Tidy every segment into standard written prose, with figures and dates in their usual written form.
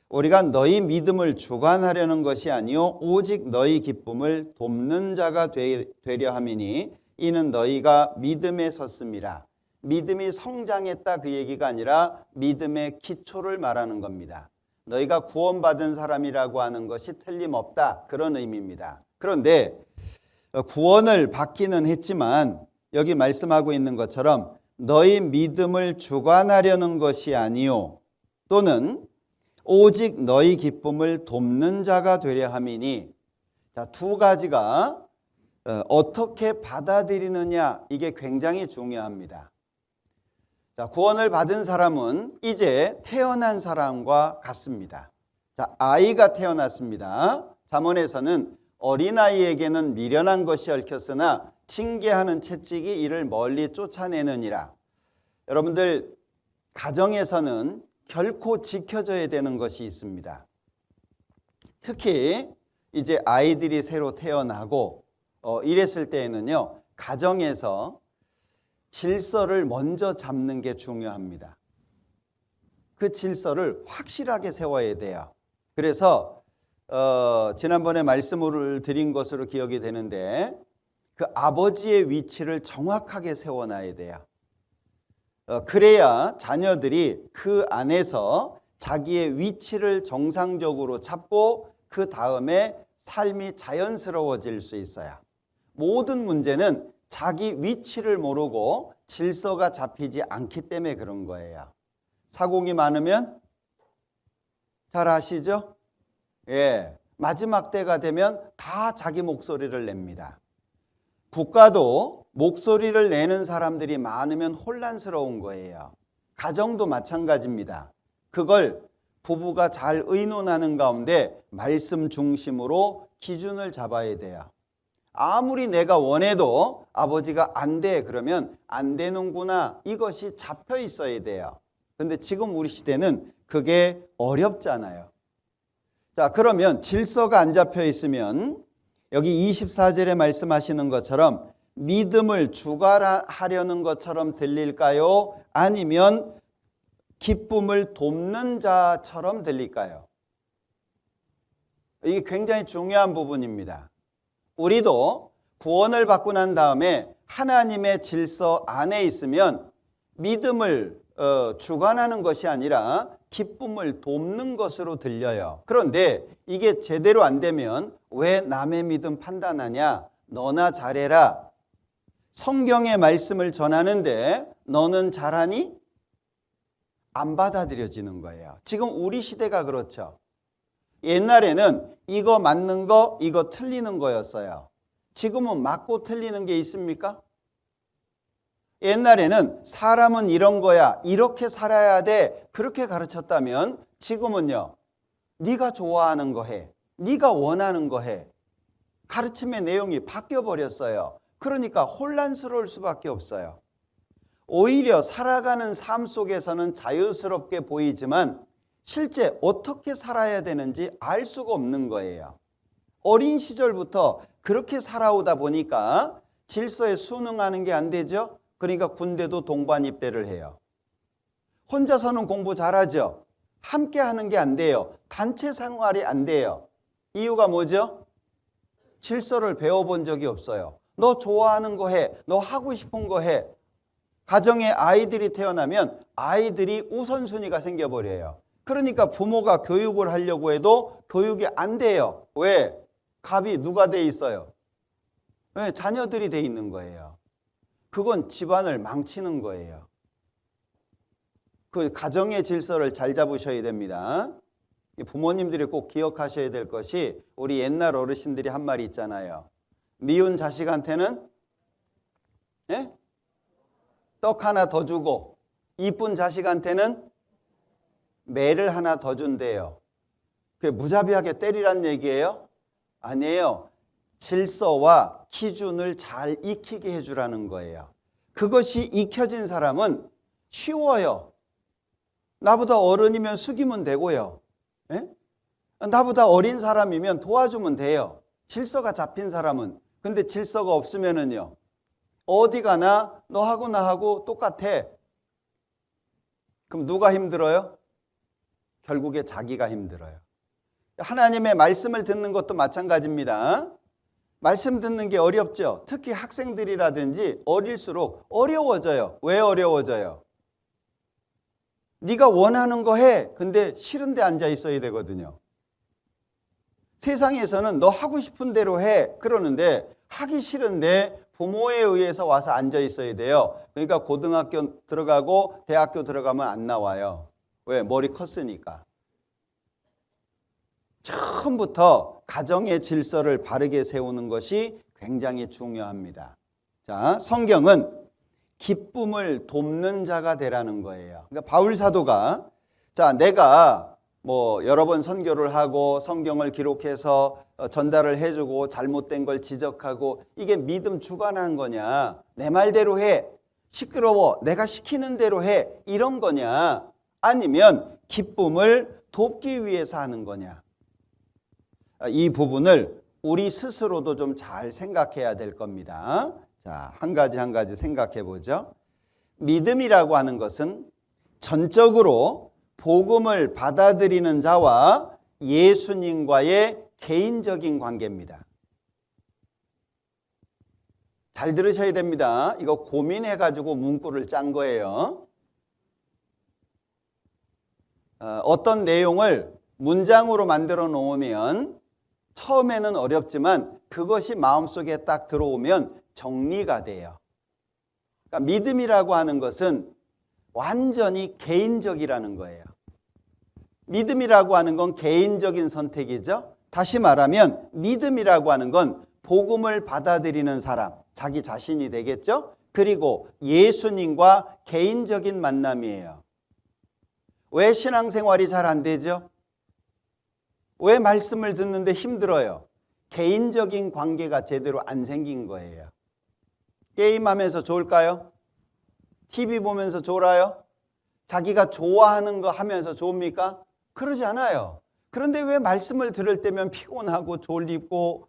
우리가 너희 믿음을 주관하려는 것이 아니요 오직 너희 기쁨을 돕는 자가 되려 함이니 이는 너희가 믿음에 섰음이라. 믿음이 성장했다 그 얘기가 아니라 믿음의 기초를 말하는 겁니다. 너희가 구원받은 사람이라고 하는 것이 틀림없다 그런 의미입니다. 그런데 구원을 받기는 했지만 여기 말씀하고 있는 것처럼 너희 믿음을 주관하려는 것이 아니요 또는 오직 너희 기쁨을 돕는 자가 되려 함이니, 자, 두 가지가 어떻게 받아들이느냐 이게 굉장히 중요합니다. 자, 구원을 받은 사람은 이제 태어난 사람과 같습니다. 자, 아이가 태어났습니다. 잠언에서는 어린아이에게는 미련한 것이 얽혔으나 징계하는 채찍이 이를 멀리 쫓아내느니라. 여러분들, 가정에서는 결코 지켜져야 되는 것이 있습니다. 특히 이제 아이들이 새로 태어나고 이랬을 때에는요, 가정에서 질서를 먼저 잡는 게 중요합니다. 그 질서를 확실하게 세워야 돼요. 그래서 지난번에 말씀을 드린 것으로 기억이 되는데 그 아버지의 위치를 정확하게 세워놔야 돼요. 그래야 자녀들이 그 안에서 자기의 위치를 정상적으로 잡고 그 다음에 삶이 자연스러워질 수 있어요. 모든 문제는 자기 위치를 모르고 질서가 잡히지 않기 때문에 그런 거예요. 사공이 많으면 잘 아시죠? 예, 마지막 때가 되면 다 자기 목소리를 냅니다. 국가도 목소리를 내는 사람들이 많으면 혼란스러운 거예요. 가정도 마찬가지입니다. 그걸 부부가 잘 의논하는 가운데 말씀 중심으로 기준을 잡아야 돼요. 아무리 내가 원해도 아버지가 안 돼 그러면 안 되는구나, 이것이 잡혀 있어야 돼요. 그런데 지금 우리 시대는 그게 어렵잖아요. 자, 그러면 질서가 안 잡혀 있으면 여기 24절에 말씀하시는 것처럼 믿음을 주관하려는 것처럼 들릴까요? 아니면 기쁨을 돕는 자처럼 들릴까요? 이게 굉장히 중요한 부분입니다. 우리도 구원을 받고 난 다음에 하나님의 질서 안에 있으면 믿음을 주관하는 것이 아니라 기쁨을 돕는 것으로 들려요. 그런데 이게 제대로 안 되면 왜 남의 믿음 판단하냐? 너나 잘해라. 성경의 말씀을 전하는데 너는 잘하니? 안 받아들여지는 거예요. 지금 우리 시대가 그렇죠. 옛날에는 이거 맞는 거, 이거 틀리는 거였어요. 지금은 맞고 틀리는 게 있습니까? 옛날에는 사람은 이런 거야, 이렇게 살아야 돼, 그렇게 가르쳤다면 지금은요, 네가 좋아하는 거 해, 네가 원하는 거 해. 가르침의 내용이 바뀌어버렸어요. 그러니까 혼란스러울 수밖에 없어요. 오히려 살아가는 삶 속에서는 자유스럽게 보이지만 실제 어떻게 살아야 되는지 알 수가 없는 거예요. 어린 시절부터 그렇게 살아오다 보니까 질서에 순응하는 게 안 되죠. 그러니까 군대도 동반 입대를 해요. 혼자서는 공부 잘하죠. 함께 하는 게 안 돼요. 단체 생활이 안 돼요. 이유가 뭐죠? 질서를 배워본 적이 없어요. 너 좋아하는 거 해. 너 하고 싶은 거 해. 가정에 아이들이 태어나면 아이들이 우선순위가 생겨버려요. 그러니까 부모가 교육을 하려고 해도 교육이 안 돼요. 왜? 갑이 누가 돼 있어요? 왜? 자녀들이 돼 있는 거예요. 그건 집안을 망치는 거예요. 그 가정의 질서를 잘 잡으셔야 됩니다. 부모님들이 꼭 기억하셔야 될 것이 우리 옛날 어르신들이 한 말이 있잖아요. 미운 자식한테는 떡 하나 더 주고 이쁜 자식한테는 매를 하나 더 준대요. 그게 무자비하게 때리란 얘기예요? 아니에요. 질서와 기준을 잘 익히게 해주라는 거예요. 그것이 익혀진 사람은 쉬워요. 나보다 어른이면 숙이면 되고요. 나보다 어린 사람이면 도와주면 돼요. 질서가 잡힌 사람은. 근데 질서가 없으면은요, 어디 가나 너하고 나하고 똑같아. 그럼 누가 힘들어요? 결국에 자기가 힘들어요. 하나님의 말씀을 듣는 것도 마찬가지입니다. 말씀 듣는 게 어렵죠. 특히 학생들이라든지 어릴수록 어려워져요. 왜 어려워져요? 네가 원하는 거 해. 근데 싫은 데 앉아 있어야 되거든요. 세상에서는 너 하고 싶은 대로 해. 그러는데 하기 싫은데 부모에 의해서 와서 앉아 있어야 돼요. 그러니까 고등학교 들어가고 대학교 들어가면 안 나와요. 왜? 머리 컸으니까. 처음부터 가정의 질서를 바르게 세우는 것이 굉장히 중요합니다. 자, 성경은 기쁨을 돕는 자가 되라는 거예요. 그러니까 바울 사도가 자, 내가 뭐 여러 번 선교를 하고 성경을 기록해서 전달을 해주고 잘못된 걸 지적하고 이게 믿음 주관하는 거냐? 내 말대로 해. 시끄러워. 내가 시키는 대로 해. 이런 거냐? 아니면 기쁨을 돕기 위해서 하는 거냐? 이 부분을 우리 스스로도 좀 잘 생각해야 될 겁니다. 자, 한 가지 생각해 보죠. 믿음이라고 하는 것은 전적으로 복음을 받아들이는 자와 예수님과의 개인적인 관계입니다. 잘 들으셔야 됩니다. 이거 고민해가지고 문구를 짠 거예요. 어떤 내용을 문장으로 만들어 놓으면 처음에는 어렵지만 그것이 마음속에 딱 들어오면 정리가 돼요. 그러니까 믿음이라고 하는 것은 완전히 개인적이라는 거예요. 믿음이라고 하는 건 개인적인 선택이죠. 다시 말하면 믿음이라고 하는 건 복음을 받아들이는 사람, 자기 자신이 되겠죠. 그리고 예수님과 개인적인 만남이에요. 왜 신앙생활이 잘 안 되죠? 왜 말씀을 듣는데 힘들어요? 개인적인 관계가 제대로 안 생긴 거예요. 게임하면서 좋을까요? TV 보면서 좋아요? 자기가 좋아하는 거 하면서 좋습니까? 그러지 않아요. 그런데 왜 말씀을 들을 때면 피곤하고 졸리고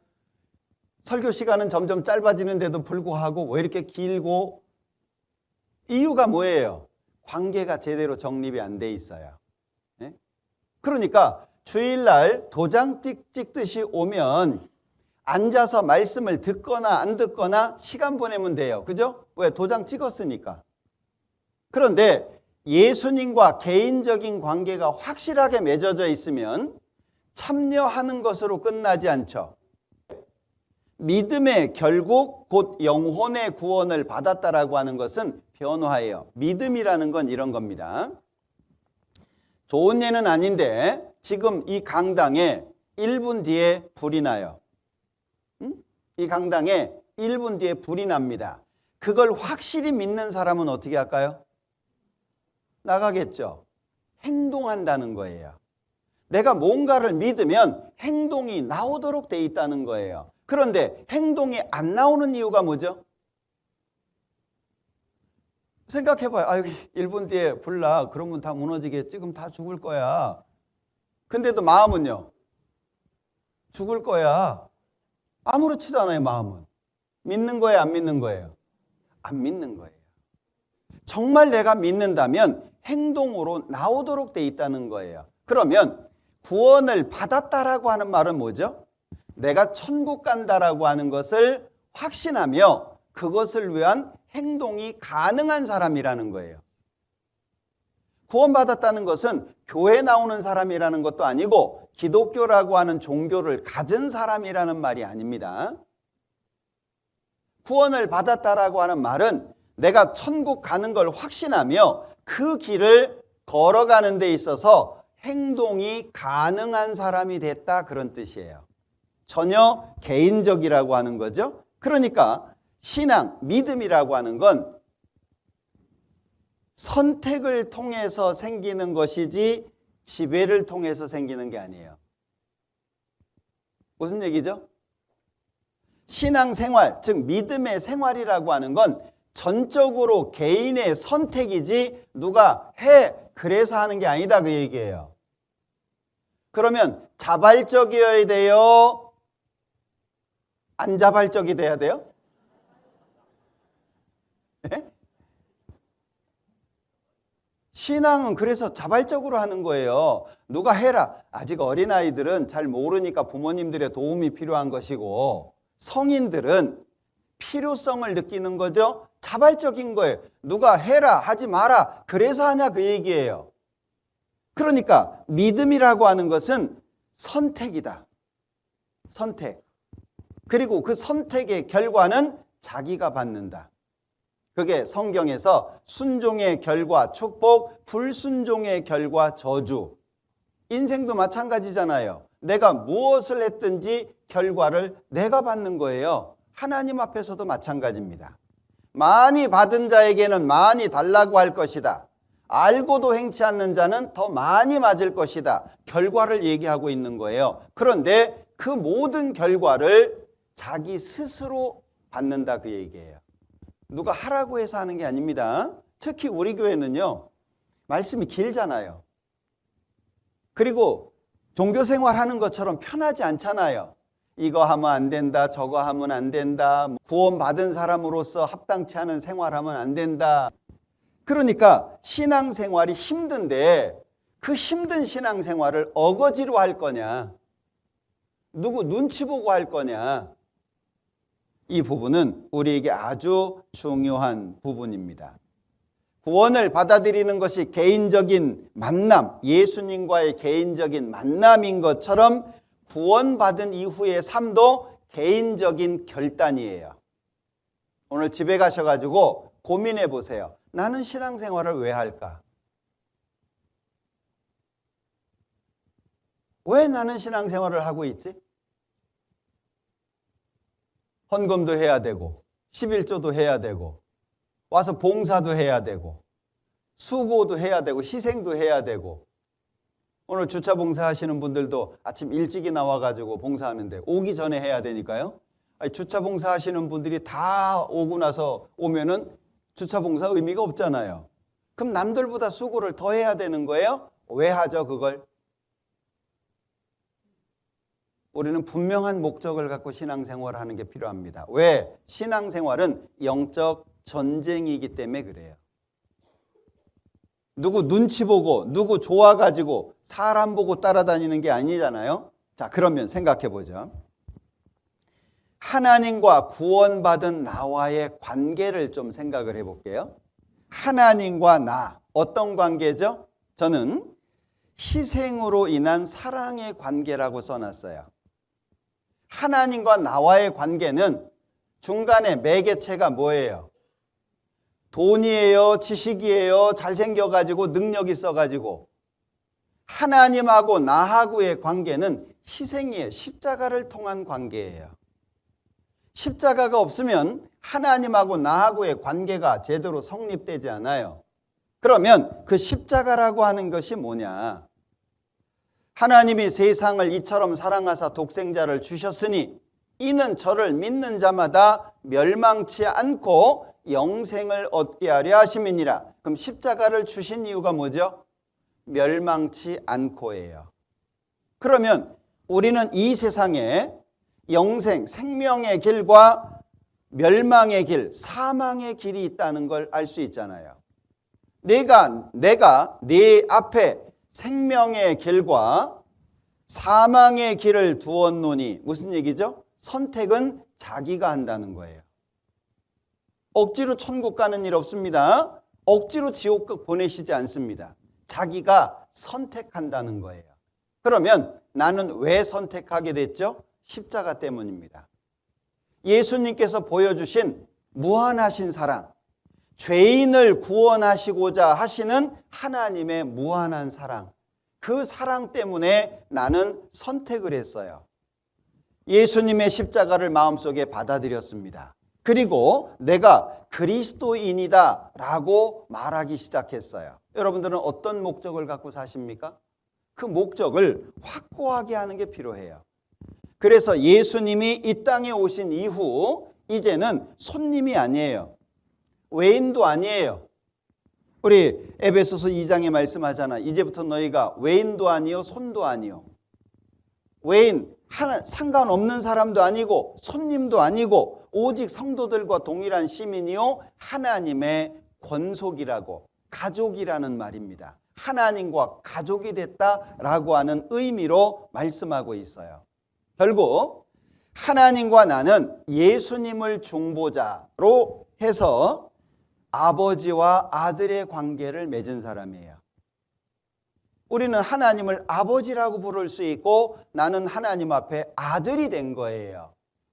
설교 시간은 점점 짧아지는데도 불구하고 왜 이렇게 길고? 이유가 뭐예요? 관계가 제대로 정립이 안 돼 있어요. 네? 그러니까 주일날 도장 찍듯이 오면 앉아서 말씀을 듣거나 안 듣거나 시간 보내면 돼요. 그죠? 왜? 도장 찍었으니까. 그런데 예수님과 개인적인 관계가 확실하게 맺어져 있으면 참여하는 것으로 끝나지 않죠. 믿음의 결국 곧 영혼의 구원을 받았다라고 하는 것은 변화예요. 믿음이라는 건 이런 겁니다. 좋은 예는 아닌데 지금 이 강당에 1분 뒤에 불이 나요. 이 강당에 1분 뒤에 불이 납니다. 그걸 확실히 믿는 사람은 어떻게 할까요? 나가겠죠. 행동한다는 거예요. 내가 뭔가를 믿으면 행동이 나오도록 돼 있다는 거예요. 그런데 행동이 안 나오는 이유가 뭐죠? 생각해봐요. 아, 여기 1분 뒤에 불 나. 그러면 다 무너지겠지. 그럼 다 죽을 거야. 근데도 마음은요? 죽을 거야. 아무렇지도 않아요, 마음은. 믿는 거예요, 안 믿는 거예요? 안 믿는 거예요. 정말 내가 믿는다면 행동으로 나오도록 돼 있다는 거예요. 그러면 구원을 받았다라고 하는 말은 뭐죠? 내가 천국 간다라고 하는 것을 확신하며 그것을 위한 행동이 가능한 사람이라는 거예요. 구원받았다는 것은 교회 나오는 사람이라는 것도 아니고 기독교라고 하는 종교를 가진 사람이라는 말이 아닙니다. 구원을 받았다라고 하는 말은 내가 천국 가는 걸 확신하며 그 길을 걸어가는 데 있어서 행동이 가능한 사람이 됐다, 그런 뜻이에요. 전혀 개인적이라고 하는 거죠. 그러니까 신앙, 믿음이라고 하는 건 선택을 통해서 생기는 것이지 지배를 통해서 생기는 게 아니에요. 무슨 얘기죠? 신앙생활, 즉 믿음의 생활이라고 하는 건 전적으로 개인의 선택이지 누가 해 그래서 하는 게 아니다, 그 얘기예요. 그러면 자발적이어야 돼요? 안 자발적이 돼야 돼요? 네? 신앙은 그래서 자발적으로 하는 거예요. 누가 해라. 아직 어린아이들은 잘 모르니까 부모님들의 도움이 필요한 것이고, 성인들은 필요성을 느끼는 거죠. 자발적인 거예요. 누가 해라, 하지 마라. 그래서 하냐 그 얘기예요. 그러니까 믿음이라고 하는 것은 선택이다. 선택. 그리고 그 선택의 결과는 자기가 받는다. 그게 성경에서 순종의 결과 축복, 불순종의 결과 저주. 인생도 마찬가지잖아요. 내가 무엇을 했든지 결과를 내가 받는 거예요. 하나님 앞에서도 마찬가지입니다. 많이 받은 자에게는 많이 달라고 할 것이다. 알고도 행치 않는 자는 더 많이 맞을 것이다. 결과를 얘기하고 있는 거예요. 그런데 그 모든 결과를 자기 스스로 받는다 그 얘기예요. 누가 하라고 해서 하는 게 아닙니다. 특히 우리 교회는요, 말씀이 길잖아요. 그리고 종교생활 하는 것처럼 편하지 않잖아요. 이거 하면 안 된다, 저거 하면 안 된다, 구원받은 사람으로서 합당치 않은 생활하면 안 된다. 그러니까 신앙생활이 힘든데 그 힘든 신앙생활을 어거지로 할 거냐, 누구 눈치 보고 할 거냐, 이 부분은 우리에게 아주 중요한 부분입니다. 구원을 받아들이는 것이 개인적인 만남, 예수님과의 개인적인 만남인 것처럼 구원받은 이후의 삶도 개인적인 결단이에요. 오늘 집에 가셔가지고 고민해 보세요. 나는 신앙생활을 왜 할까? 왜 나는 신앙생활을 하고 있지? 헌금도 해야 되고 11조도 해야 되고 와서 봉사도 해야 되고 수고도 해야 되고 희생도 해야 되고, 오늘 주차 봉사하시는 분들도 아침 일찍이 나와가지고 봉사하는데 오기 전에 해야 되니까요. 아니, 주차 봉사하시는 분들이 다 오고 나서 오면은 주차 봉사 의미가 없잖아요. 그럼 남들보다 수고를 더 해야 되는 거예요? 왜 하죠 그걸? 우리는 분명한 목적을 갖고 신앙생활을 하는 게 필요합니다. 왜? 신앙생활은 영적 전쟁이기 때문에 그래요. 누구 눈치 보고 누구 좋아가지고 사람 보고 따라다니는 게 아니잖아요. 자, 그러면 생각해 보죠. 하나님과 구원받은 나와의 관계를 좀 생각을 해볼게요. 하나님과 나, 어떤 관계죠? 저는 희생으로 인한 사랑의 관계라고 써놨어요. 하나님과 나와의 관계는 중간에 매개체가 뭐예요? 돈이에요? 지식이에요? 잘생겨가지고 능력 있어가지고. 하나님하고 나하고의 관계는 희생이에요. 십자가를 통한 관계예요. 십자가가 없으면 하나님하고 나하고의 관계가 제대로 성립되지 않아요. 그러면 그 십자가라고 하는 것이 뭐냐? 하나님이 세상을 이처럼 사랑하사 독생자를 주셨으니 이는 저를 믿는 자마다 멸망치 않고 영생을 얻게 하려 하심이니라. 그럼 십자가를 주신 이유가 뭐죠? 멸망치 않고예요. 그러면 우리는 이 세상에 영생, 생명의 길과 멸망의 길, 사망의 길이 있다는 걸 알 수 있잖아요. 내가 네 앞에 생명의 길과 사망의 길을 두었노니, 무슨 얘기죠? 선택은 자기가 한다는 거예요. 억지로 천국 가는 일 없습니다. 억지로 지옥 보내시지 않습니다. 자기가 선택한다는 거예요. 그러면 나는 왜 선택하게 됐죠? 십자가 때문입니다. 예수님께서 보여주신 무한하신 사랑, 죄인을 구원하시고자 하시는 하나님의 무한한 사랑, 그 사랑 때문에 나는 선택을 했어요. 예수님의 십자가를 마음속에 받아들였습니다. 그리고 내가 그리스도인이다 라고 말하기 시작했어요. 여러분들은 어떤 목적을 갖고 사십니까? 그 목적을 확고하게 하는 게 필요해요. 그래서 예수님이 이 땅에 오신 이후 이제는 손님이 아니에요. 외인도 아니에요. 우리 에베소서 2장에 말씀하잖아. 이제부터 너희가 외인도 아니요 손도 아니요. 외인, 상관없는 사람도 아니고 손님도 아니고 오직 성도들과 동일한 시민이요 하나님의 권속이라고. 가족이라는 말입니다. 하나님과 가족이 됐다라고 하는 의미로 말씀하고 있어요. 결국 하나님과 나는 예수님을 중보자로 해서 아버지와 아들의 관계를 맺은 사람이에요. 우리는 하나님을 아버지라고 부를 수 있고 나는 하나님 앞에 아들이 된 거예요.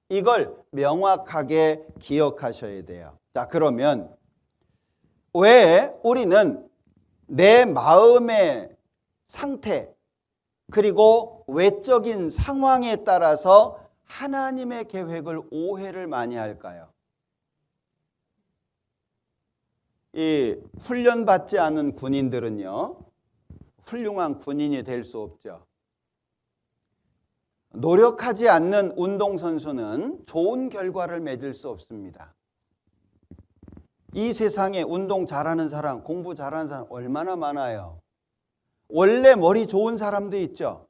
이걸 명확하게 기억하셔야 돼요. 자, 그러면 왜 우리는 내 마음의 상태 그리고 외적인 상황에 따라서 하나님의 계획을 오해를 많이 할까요? 이 훈련받지 않은 군인들은요, 훌륭한 군인이 될 수 없죠. 노력하지 않는 운동선수는 좋은 결과를 맺을 수 없습니다. 이 세상에 운동 잘하는 사람, 공부 잘하는 사람 얼마나 많아요. 원래 머리 좋은 사람도 있죠.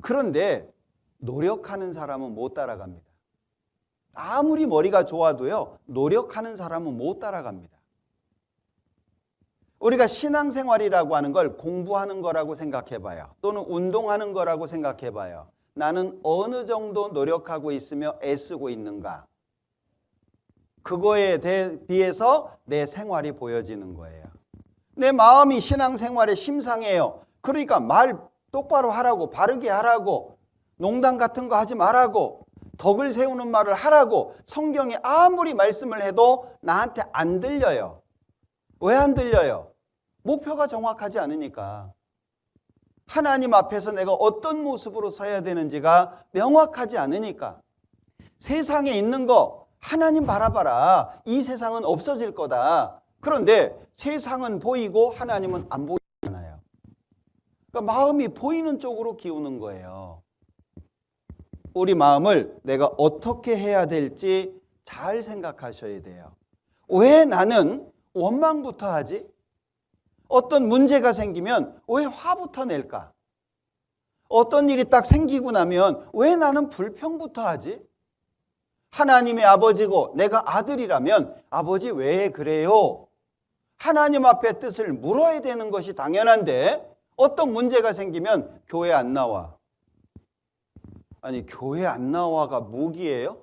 그런데 노력하는 사람은 못 따라갑니다. 아무리 머리가 좋아도요, 노력하는 사람은 못 따라갑니다. 우리가 신앙생활이라고 하는 걸 공부하는 거라고 생각해 봐요. 또는 운동하는 거라고 생각해 봐요. 나는 어느 정도 노력하고 있으며 애쓰고 있는가? 그거에 비해서 내 생활이 보여지는 거예요. 내 마음이 신앙생활에 심상해요. 그러니까 말 똑바로 하라고, 바르게 하라고, 농담 같은 거 하지 말라고, 덕을 세우는 말을 하라고 성경에 아무리 말씀을 해도 나한테 안 들려요. 왜 안 들려요? 목표가 정확하지 않으니까. 하나님 앞에서 내가 어떤 모습으로 서야 되는지가 명확하지 않으니까. 세상에 있는 거 하나님 바라봐라. 이 세상은 없어질 거다. 그런데 세상은 보이고 하나님은 안 보이잖아요. 그러니까 마음이 보이는 쪽으로 기우는 거예요. 우리 마음을 내가 어떻게 해야 될지 잘 생각하셔야 돼요. 왜 나는 원망부터 하지? 어떤 문제가 생기면 왜 화부터 낼까? 어떤 일이 딱 생기고 나면 왜 나는 불평부터 하지? 하나님의 아버지고 내가 아들이라면 아버지 왜 그래요? 하나님 앞에 뜻을 물어야 되는 것이 당연한데 어떤 문제가 생기면 교회 안 나와. 아니, 교회 안 나와가 무기예요?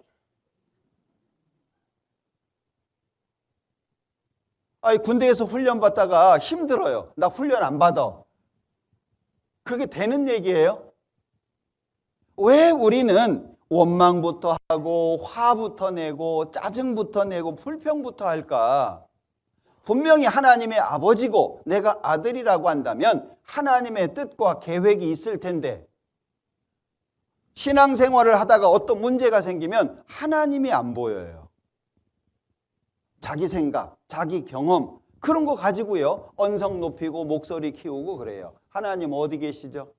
아니, 군대에서 훈련 받다가 힘들어요. 나 훈련 안 받아. 그게 되는 얘기예요? 왜 우리는 원망부터 하고 화부터 내고 짜증부터 내고 불평부터 할까? 분명히 하나님의 아버지고 내가 아들이라고 한다면 하나님의 뜻과 계획이 있을 텐데 신앙생활을 하다가 어떤 문제가 생기면 하나님이 안 보여요. 자기 생각, 자기 경험 그런 거 가지고요. 언성 높이고 목소리 키우고 그래요. 하나님 어디 계시죠?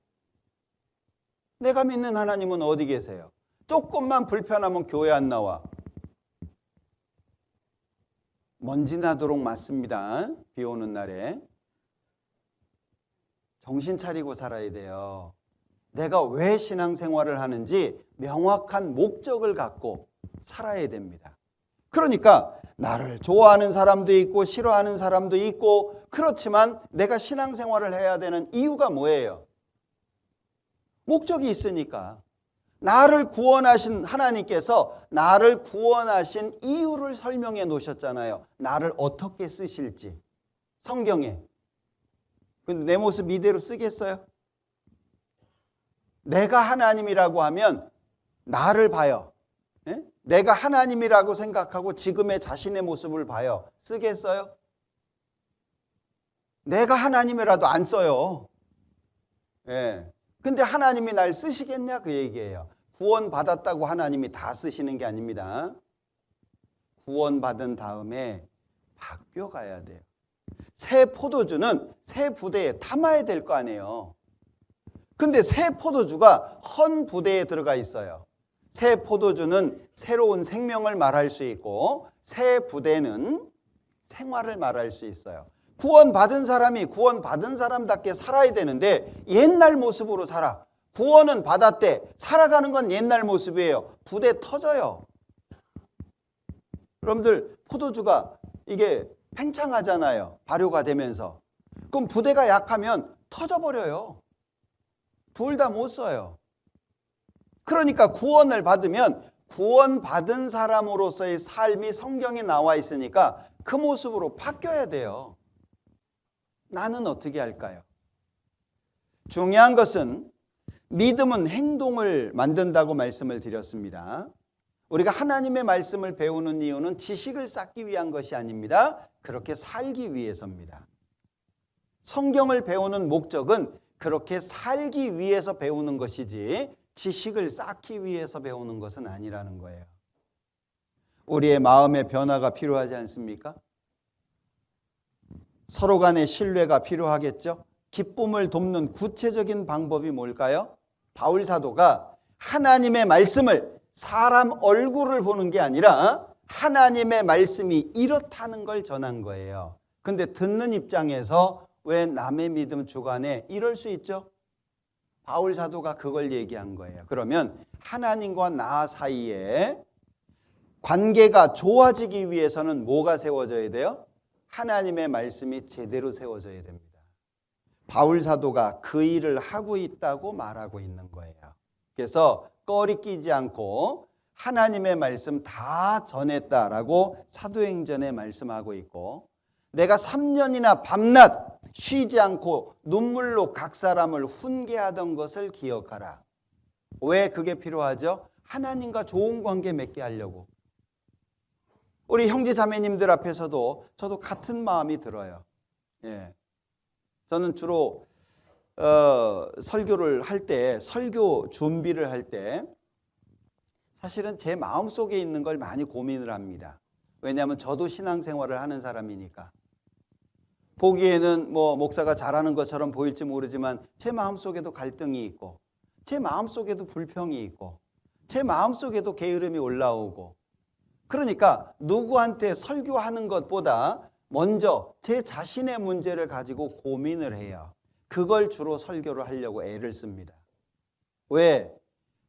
내가 믿는 하나님은 어디 계세요? 조금만 불편하면 교회 안 나와. 먼지 나도록 맞습니다. 비 오는 날에. 정신 차리고 살아야 돼요. 내가 왜 신앙생활을 하는지 명확한 목적을 갖고 살아야 됩니다. 그러니까 나를 좋아하는 사람도 있고 싫어하는 사람도 있고 그렇지만 내가 신앙생활을 해야 되는 이유가 뭐예요? 목적이 있으니까. 나를 구원하신 하나님께서 나를 구원하신 이유를 설명해 놓으셨잖아요. 나를 어떻게 쓰실지 성경에. 근데 내 모습 이대로 쓰겠어요? 내가 하나님이라고 하면 나를 봐요. 예? 내가 하나님이라고 생각하고 지금의 자신의 모습을 봐요. 쓰겠어요? 내가 하나님이라도 안 써요. 예. 근데 하나님이 날 쓰시겠냐 그 얘기예요. 구원받았다고 하나님이 다 쓰시는 게 아닙니다. 구원받은 다음에 바뀌어가야 돼요. 새 포도주는 새 부대에 담아야 될 거 아니에요. 근데 새 포도주가 헌 부대에 들어가 있어요. 새 포도주는 새로운 생명을 말할 수 있고 새 부대는 생활을 말할 수 있어요. 구원받은 사람이 구원받은 사람답게 살아야 되는데 옛날 모습으로 살아. 구원은 받았대. 살아가는 건 옛날 모습이에요. 부대 터져요. 여러분들 포도주가 이게 팽창하잖아요. 발효가 되면서. 그럼 부대가 약하면 터져버려요. 둘 다 못 써요. 그러니까 구원을 받으면 구원받은 사람으로서의 삶이 성경에 나와 있으니까 그 모습으로 바뀌어야 돼요. 나는 어떻게 할까요? 중요한 것은 믿음은 행동을 만든다고 말씀을 드렸습니다. 우리가 하나님의 말씀을 배우는 이유는 지식을 쌓기 위한 것이 아닙니다. 그렇게 살기 위해서입니다. 성경을 배우는 목적은 그렇게 살기 위해서 배우는 것이지 지식을 쌓기 위해서 배우는 것은 아니라는 거예요. 우리의 마음의 변화가 필요하지 않습니까? 서로 간의 신뢰가 필요하겠죠? 기쁨을 돕는 구체적인 방법이 뭘까요? 바울 사도가 하나님의 말씀을 사람 얼굴을 보는 게 아니라 하나님의 말씀이 이렇다는 걸 전한 거예요. 근데 듣는 입장에서 왜 남의 믿음 주관에 이럴 수 있죠? 바울 사도가 그걸 얘기한 거예요. 그러면 하나님과 나 사이에 관계가 좋아지기 위해서는 뭐가 세워져야 돼요? 하나님의 말씀이 제대로 세워져야 됩니다. 바울 사도가 그 일을 하고 있다고 말하고 있는 거예요. 그래서 꺼리 끼지 않고 하나님의 말씀 다 전했다라고 사도행전에 말씀하고 있고, 내가 3년이나 밤낮 쉬지 않고 눈물로 각 사람을 훈계하던 것을 기억하라. 왜 그게 필요하죠? 하나님과 좋은 관계 맺게 하려고. 우리 형제 자매님들 앞에서도 저도 같은 마음이 들어요. 예. 저는 주로 설교를 할 때, 설교 준비를 할 때 사실은 제 마음속에 있는 걸 많이 고민을 합니다. 왜냐하면 저도 신앙생활을 하는 사람이니까. 보기에는 뭐 목사가 잘하는 것처럼 보일지 모르지만 제 마음속에도 갈등이 있고, 제 마음속에도 불평이 있고, 제 마음속에도 게으름이 올라오고, 그러니까 누구한테 설교하는 것보다 먼저 제 자신의 문제를 가지고 고민을 해요. 그걸 주로 설교를 하려고 애를 씁니다. 왜?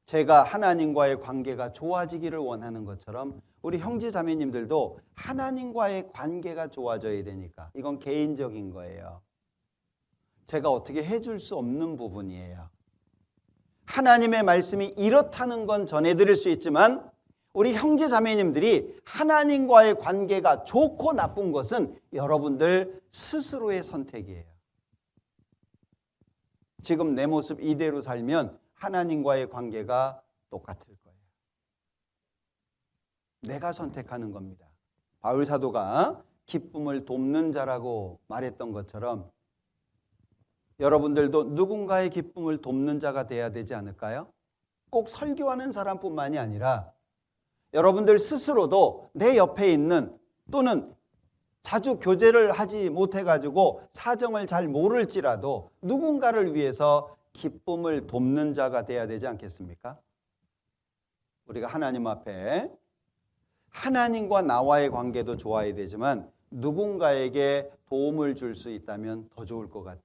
제가 하나님과의 관계가 좋아지기를 원하는 것처럼 우리 형제 자매님들도 하나님과의 관계가 좋아져야 되니까. 이건 개인적인 거예요. 제가 어떻게 해줄 수 없는 부분이에요. 하나님의 말씀이 이렇다는 건 전해드릴 수 있지만 우리 형제 자매님들이 하나님과의 관계가 좋고 나쁜 것은 여러분들 스스로의 선택이에요. 지금 내 모습 이대로 살면 하나님과의 관계가 똑같을 거예요. 내가 선택하는 겁니다. 바울 사도가 기쁨을 돕는 자라고 말했던 것처럼 여러분들도 누군가의 기쁨을 돕는 자가 돼야 되지 않을까요? 꼭 설교하는 사람뿐만이 아니라 여러분들 스스로도 내 옆에 있는, 또는 자주 교제를 하지 못해가지고 사정을 잘 모를지라도 누군가를 위해서 기쁨을 돕는 자가 돼야 되지 않겠습니까? 우리가 하나님 앞에 하나님과 나와의 관계도 좋아야 되지만 누군가에게 도움을 줄 수 있다면 더 좋을 것 같아요.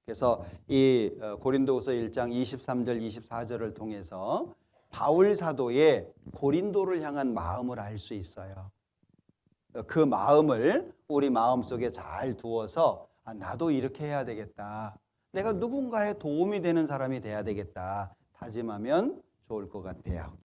그래서 이 고린도후서 1장 23절 24절을 통해서 바울 사도의 고린도를 향한 마음을 알 수 있어요. 그 마음을 우리 마음속에 잘 두어서 나도 이렇게 해야 되겠다. 내가 누군가의 도움이 되는 사람이 돼야 되겠다. 다짐하면 좋을 것 같아요.